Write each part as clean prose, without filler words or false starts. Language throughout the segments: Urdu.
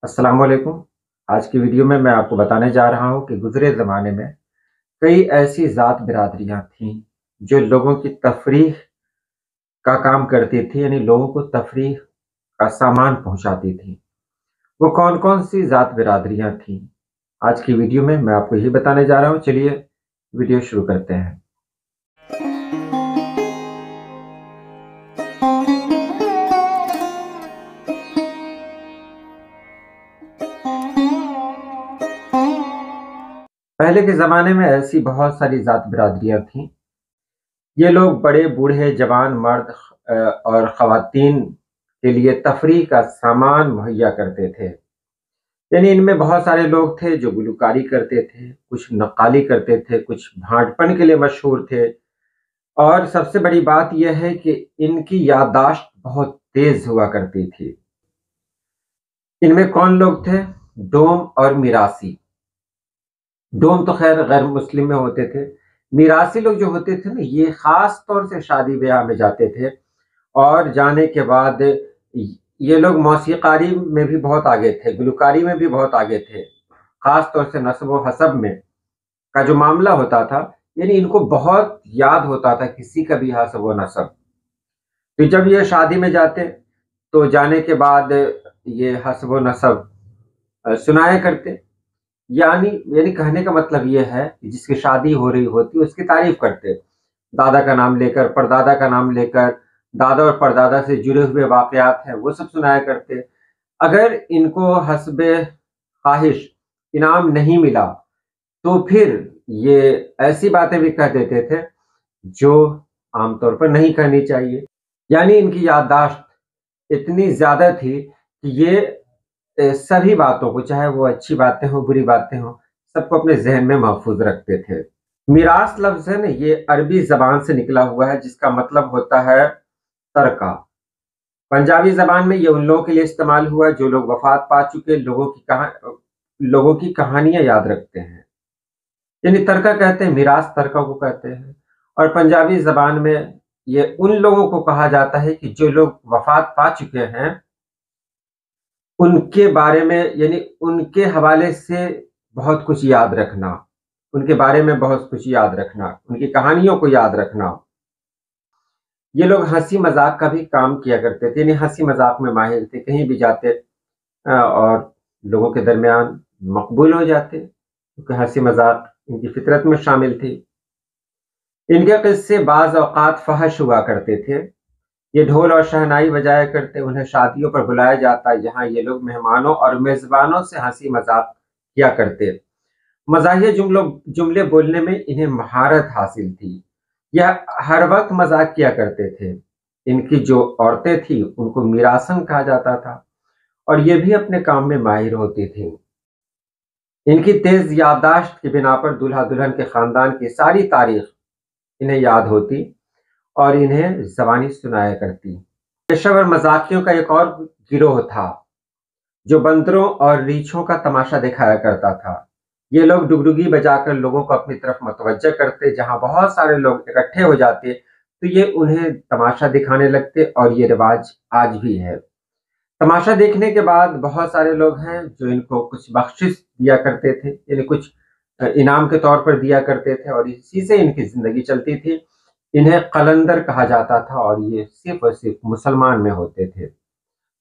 السلام علیکم۔ آج کی ویڈیو میں آپ کو بتانے جا رہا ہوں کہ گزرے زمانے میں کئی ایسی ذات برادریاں تھیں جو لوگوں کی تفریح کا کام کرتی تھی، یعنی لوگوں کو تفریح کا سامان پہنچاتی تھی۔ وہ کون کون سی ذات برادریاں تھیں؟ آج کی ویڈیو میں آپ کو یہی بتانے جا رہا ہوں۔ چلیے ویڈیو شروع کرتے ہیں۔ پہلے کے زمانے میں ایسی بہت ساری ذات برادریاں تھیں۔ یہ لوگ بڑے بوڑھے جوان مرد اور خواتین کے لیے تفریح کا سامان مہیا کرتے تھے۔ یعنی ان میں بہت سارے لوگ تھے جو گلوکاری کرتے تھے، کچھ نقالی کرتے تھے، کچھ بھانٹ پن کے لیے مشہور تھے، اور سب سے بڑی بات یہ ہے کہ ان کی یادداشت بہت تیز ہوا کرتی تھی۔ ان میں کون لوگ تھے؟ ڈوم اور میراثی۔ ڈوم تو خیر غیر مسلم میں ہوتے تھے۔ میراثی لوگ جو ہوتے تھے نا، یہ خاص طور سے شادی بیاہ میں جاتے تھے، اور جانے کے بعد یہ لوگ موسیقاری میں بھی بہت آگے تھے، گلوکاری میں بھی بہت آگے تھے۔ خاص طور سے نسب و حسب میں کا جو معاملہ ہوتا تھا، یعنی ان کو بہت یاد ہوتا تھا کسی کا بھی حسب و نسب۔ تو جب یہ شادی میں جاتے تو جانے کے بعد یہ حسب و نسب سنایا کرتے، یعنی کہنے کا مطلب یہ ہے کہ جس کی شادی ہو رہی ہوتی اس کی تعریف کرتے، دادا کا نام لے کر، پردادا کا نام لے کر، دادا اور پردادا سے جڑے ہوئے واقعات ہیں وہ سب سنایا کرتے۔ اگر ان کو حسب خواہش انعام نہیں ملا تو پھر یہ ایسی باتیں بھی کہہ دیتے تھے جو عام طور پر نہیں کہنی چاہیے۔ یعنی ان کی یادداشت اتنی زیادہ تھی کہ یہ سبھی باتوں کو، چاہے وہ اچھی باتیں ہوں بری باتیں ہوں، سب کو اپنے ذہن میں محفوظ رکھتے تھے۔ میراث لفظ ہے نا، یہ عربی زبان سے نکلا ہوا ہے جس کا مطلب ہوتا ہے ترکہ۔ پنجابی زبان میں یہ ان لوگوں کے لیے استعمال ہوا جو لوگ وفات پا چکے لوگوں کی کہانیاں یاد رکھتے ہیں، یعنی ترکہ کہتے ہیں، میراث ترکہ کو کہتے ہیں۔ اور پنجابی زبان میں یہ ان لوگوں کو کہا جاتا ہے کہ جو لوگ وفات پا چکے ہیں ان کے بارے میں، یعنی ان کے حوالے سے بہت کچھ یاد رکھنا، ان کے بارے میں بہت کچھ یاد رکھنا، ان کی کہانیوں کو یاد رکھنا۔ یہ لوگ ہنسی مذاق کا بھی کام کیا کرتے تھے، یعنی ہنسی مذاق میں ماہر تھے، کہیں بھی جاتے اور لوگوں کے درمیان مقبول ہو جاتے، کیونکہ ہنسی مذاق ان کی فطرت میں شامل تھی۔ ان کے قصے بعض اوقات فحش ہوا کرتے تھے۔ یہ ڈھول اور شہنائی بجایا کرتے، انہیں شادیوں پر بلایا جاتا جہاں یہ لوگ مہمانوں اور میزبانوں سے ہنسی مذاق کیا کرتے۔ مزاحیہ جملے بولنے میں انہیں مہارت حاصل تھی، یہ ہر وقت مذاق کیا کرتے تھے۔ ان کی جو عورتیں تھیں ان کو میراثن کہا جاتا تھا، اور یہ بھی اپنے کام میں ماہر ہوتی تھیں۔ ان کی تیز یادداشت کی بنا پر دولہا دلہن کے خاندان کی ساری تاریخ انہیں یاد ہوتی اور انہیں زبانی سنایا کرتی۔ پیشہ ور مذاقیوں کا ایک اور گروہ تھا جو بندروں اور ریچھوں کا تماشا دکھایا کرتا تھا۔ یہ لوگ ڈگڈگی بجا کر لوگوں کو اپنی طرف متوجہ کرتے، جہاں بہت سارے لوگ اکٹھے ہو جاتے تو یہ انہیں تماشا دکھانے لگتے، اور یہ رواج آج بھی ہے۔ تماشا دیکھنے کے بعد بہت سارے لوگ ہیں جو ان کو کچھ بخشش دیا کرتے تھے، یعنی کچھ انعام کے طور پر دیا کرتے تھے، اور اسی سے ان کی زندگی چلتی تھی۔ انہیں قلندر کہا جاتا تھا، اور یہ صرف اور صرف مسلمان میں ہوتے تھے۔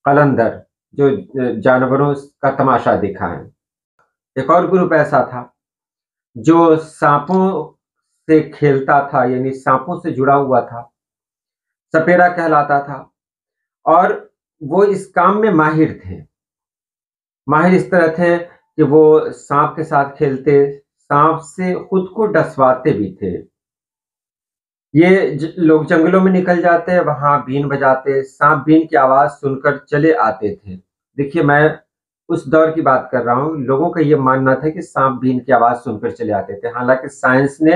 قلندر جو جانوروں کا تماشا دکھائیں۔ ایک اور گروپ ایسا تھا جو سانپوں سے کھیلتا تھا، یعنی سانپوں سے جڑا ہوا تھا، سپیرا کہلاتا تھا، اور وہ اس کام میں ماہر تھے۔ ماہر اس طرح تھے کہ وہ سانپ کے ساتھ کھیلتے، سانپ سے خود کو ڈسواتے بھی تھے۔ یہ لوگ جنگلوں میں نکل جاتے، وہاں بین بجاتے، سانپ بین کی آواز سن کر چلے آتے تھے۔ دیکھیے، میں اس دور کی بات کر رہا ہوں، لوگوں کا یہ ماننا تھا کہ سانپ بین کی آواز سن کر چلے آتے تھے، حالانکہ سائنس نے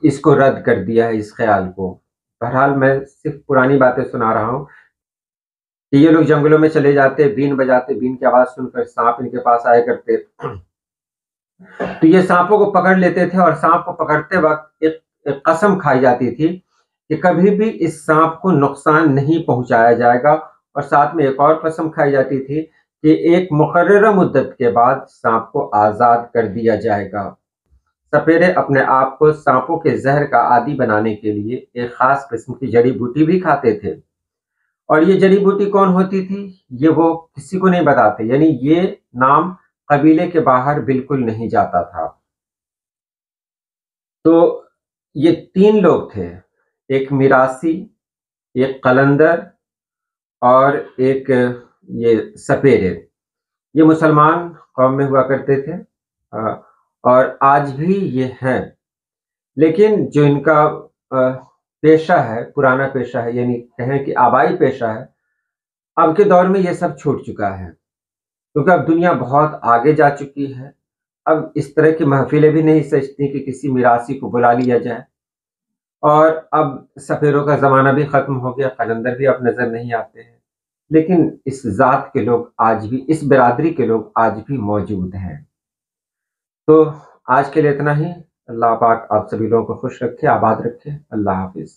اس کو رد کر دیا ہے، اس خیال کو۔ بہرحال میں صرف پرانی باتیں سنا رہا ہوں کہ یہ لوگ جنگلوں میں چلے جاتے، بین بجاتے، بین کی آواز سن کر سانپ ان کے پاس آیا کرتے، تو یہ سانپوں کو پکڑ لیتے تھے، اور سانپ کو پکڑتے وقت ایک قسم کھائی جاتی تھی کہ کبھی بھی اس سانپ کو نقصان نہیں پہنچایا جائے گا، اور ساتھ میں ایک اور قسم کھائی جاتی تھی کہ ایک مقررہ مدت کے بعد سانپ کو آزاد کر دیا جائے گا۔ سپیرے اپنے آپ کو سانپوں کے زہر کا عادی بنانے کے لیے ایک خاص قسم کی جڑی بوٹی بھی کھاتے تھے، اور یہ جڑی بوٹی کون ہوتی تھی یہ وہ کسی کو نہیں بتاتے، یعنی یہ نام قبیلے کے باہر بالکل نہیں جاتا تھا۔ تو یہ 3 لوگ تھے، ایک میراثی، ایک قلندر اور ایک یہ سپیرے۔ یہ مسلمان قوم میں ہوا کرتے تھے اور آج بھی یہ ہیں، لیکن جو ان کا پیشہ ہے، پرانا پیشہ ہے، یعنی کہیں کہ آبائی پیشہ ہے، اب کے دور میں یہ سب چھوٹ چکا ہے، کیونکہ اب دنیا بہت آگے جا چکی ہے۔ اب اس طرح کی محفلیں بھی نہیں سجتی کہ کسی میراثی کو بلا لیا جائے، اور اب سپیروں کا زمانہ بھی ختم ہو گیا، قلندر بھی اب نظر نہیں آتے ہیں، لیکن اس ذات کے لوگ آج بھی، اس برادری کے لوگ آج بھی موجود ہیں۔ تو آج کے لیے اتنا ہی۔ اللہ پاک آپ سبھی لوگوں کو خوش رکھے، آباد رکھے۔ اللہ حافظ۔